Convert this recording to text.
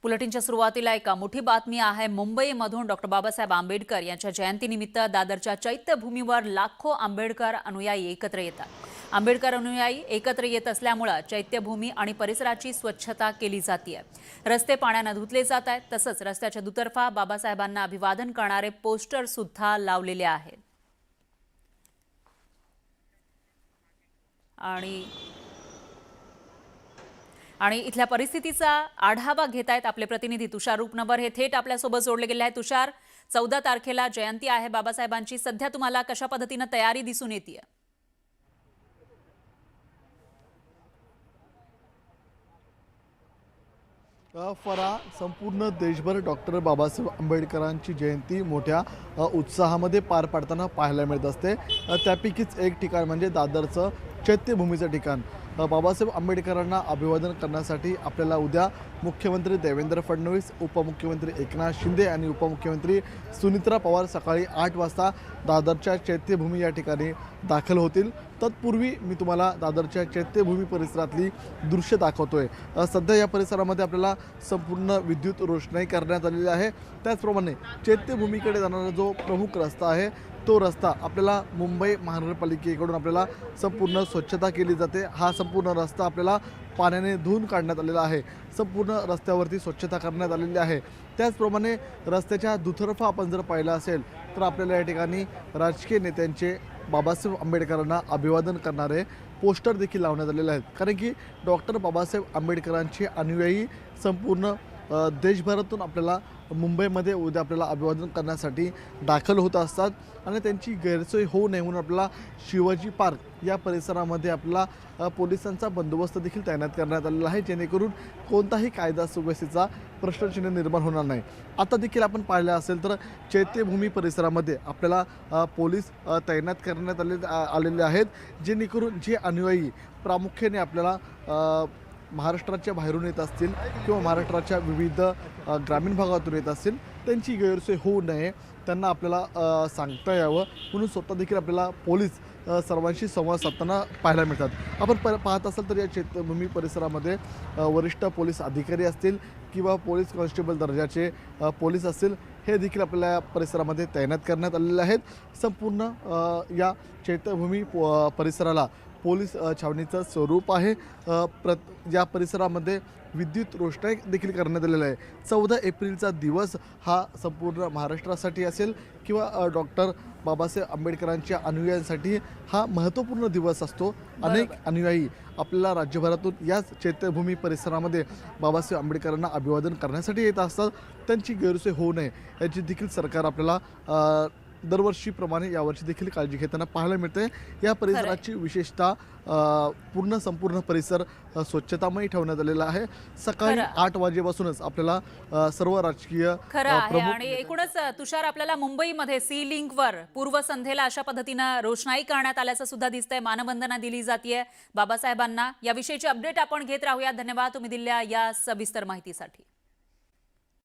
बुलेटिनच्या सुरुवातीला एक मोठी बातमी आहे। मुंबईमधून डॉक्टर बाबासाहेब आंबेडकर यांच्या जयंतीनिमित्त दादरच्या चैत्यभूमीवर लाखो आंबेडकर अनुयायी एकत्र येतात। आंबेडकर अनुयायी एकत्र येत असल्यामुळे चैत्यभूमी आणि परिसराची स्वच्छता केली जाते। रस्ते पाण्याने धुतले जात आहेत, तसंच रस्त्याच्या दुतर्फा बाबासाहेबांना अभिवादन करणारे पोस्टर सुद्धा लावलेले आहेत। आणि इथल्या परिस्थितीचा आढावा घेत आहेत आपले प्रतिनिधी तुषार रूपनवर। हे थेट आपल्यासोबत जोडले गेले आहेत। तुषार, 14 तारखेला जयंती आहे बाबासाहेबांची, सध्या तुम्हाला कशा पद्धतीने तयारी दिसून येते? फरा संपूर्ण देशभर डॉक्टर बाबासाहेब आंबेडकरांची जयंती मोठ्या उत्साहामध्ये पार पाडताना पाहायला मिळत असते। त्यापैकीच एक ठिकाण म्हणजे दादरचं चैत्यभूमीचं ठिकाण। बाबासाहेब आंबेडकरांना अभिवादन करण्यासाठी आपल्याला उद्या मुख्यमंत्री देवेंद्र फडणवीस, उपमुख्यमंत्री एकनाथ शिंदे आणि उपमुख्यमंत्री सुनित्रा पवार सकाळी 8 वाजता दादरच्या चैत्यभूमी या ठिकाणी दाखल होतील। तत्पूर्वी मी तुम्हाला दादरच्या चैत्यभूमी परिसरातली दृश्य दाखवतोय। सध्या या परिसरामध्ये आपल्याला संपूर्ण विद्युत रोषणाई करण्यात आलेली आहे। त्याचप्रमाणे चैत्यभूमीकडे जाणारा जो प्रमुख रस्ता आहे तो रस्ता आपल्याला मुंबई महानगरपालिकेकडून आपल्याला संपूर्ण स्वच्छता केली जाते। हा संपूर्ण रस्ता आपल्याला पाण्याने धुवून काढण्यात आलेला आहे। संपूर्ण रस्त्यावरती स्वच्छता करण्यात आलेली आहे। त्याचप्रमाणे रस्त्याच्या दुतर्फा आपण जर पाहिलं असेल तर आपल्याला या ठिकाणी राजकीय नेत्यांचे बाबासाहेब आंबेडकरांना अभिवादन करणारे पोस्टर देखील लावण्यात आलेले आहेत। कारण की डॉक्टर बाबासाहेब आंबेडकरांचे अनुयायी संपूर्ण देशभरातून आपल्याला मुंबईमध्ये उद्या आपल्याला अभिवादन करण्यासाठी दाखल होत असतात आणि त्यांची गैरसोय होऊ नये म्हणून आपल्याला शिवाजी पार्क या परिसरामध्ये आपल्याला पोलिसांचा बंदोबस्त देखील तैनात करण्यात आलेला आहे, जेणेकरून कोणताही कायदा सुव्यवस्थेचा प्रश्नचिन्ह निर्माण होणार नाही। आता देखील आपण पाहिलं असेल तर चैत्यभूमी परिसरामध्ये आपल्याला पोलीस तैनात करण्यात आलेले आहेत, जेणेकरून जे अनुयायी प्रामुख्याने आपल्याला महाराष्ट्राच्या बाहेरून येत असतील किंवा महाराष्ट्राच्या विविध ग्रामीण भागातून येत असतील त्यांची गैरसोय होऊ नये, त्यांना आपल्याला सांगता यावं म्हणून स्वतः देखील आपल्याला पोलीस सर्वांशी संवाद साधताना पाहायला मिळतात। आपण पाहत असाल तर या चैत्यभूमी परिसरामध्ये वरिष्ठ पोलीस अधिकारी असतील किंवा पोलीस कॉन्स्टेबल दर्जाचे पोलीस असतील, हे देखील आपल्या परिसरामध्ये तैनात करण्यात आलेले आहेत। संपूर्ण या चैत्यभूमी परिसराला पोलीस छावणीचं स्वरूप आहे। या परिसरामध्ये विद्युत रोषणाई देखील करण्यात आलेला आहे। 14 एप्रिलचा दिवस हा संपूर्ण महाराष्ट्रासाठी असेल किंवा डॉक्टर बाबासाहेब आंबेडकरांच्या अनुयायांसाठी हा महत्त्वपूर्ण दिवस असतो। अनेक अनुयायी आपल्याला राज्यभरातून याच चैत्यभूमी परिसरामध्ये बाबासाहेब आंबेडकरांना अभिवादन करण्यासाठी येत असतात। त्यांची गैरसोय होऊ नये याची देखील सरकार आपल्याला दरवर्षीप्रमाणे यावर्षी देखील काळजी घेताना पाहायला मिळते। या परिसराची विशेषतः संपूर्ण परिसर स्वच्छतामय ठेवण्यात आलेला आहे। सकाळी 8 वाजेपासूनच आपल्याला सर्व राजकीय प्रमुख आणि एकूणच तुषार आपल्याला मुंबईमध्ये सी लिंकवर पूर्वसंध्येला अशा पद्धतीने रोषणाई करण्यात आल्याचं सुद्धा दिसतंय, मानवंदना दिली जाते बाबासाहेबांना। याविषयीची अपडेट आपण घेत राहूया। धन्यवाद तुम्ही दिलेल्या या सविस्तर माहितीसाठी।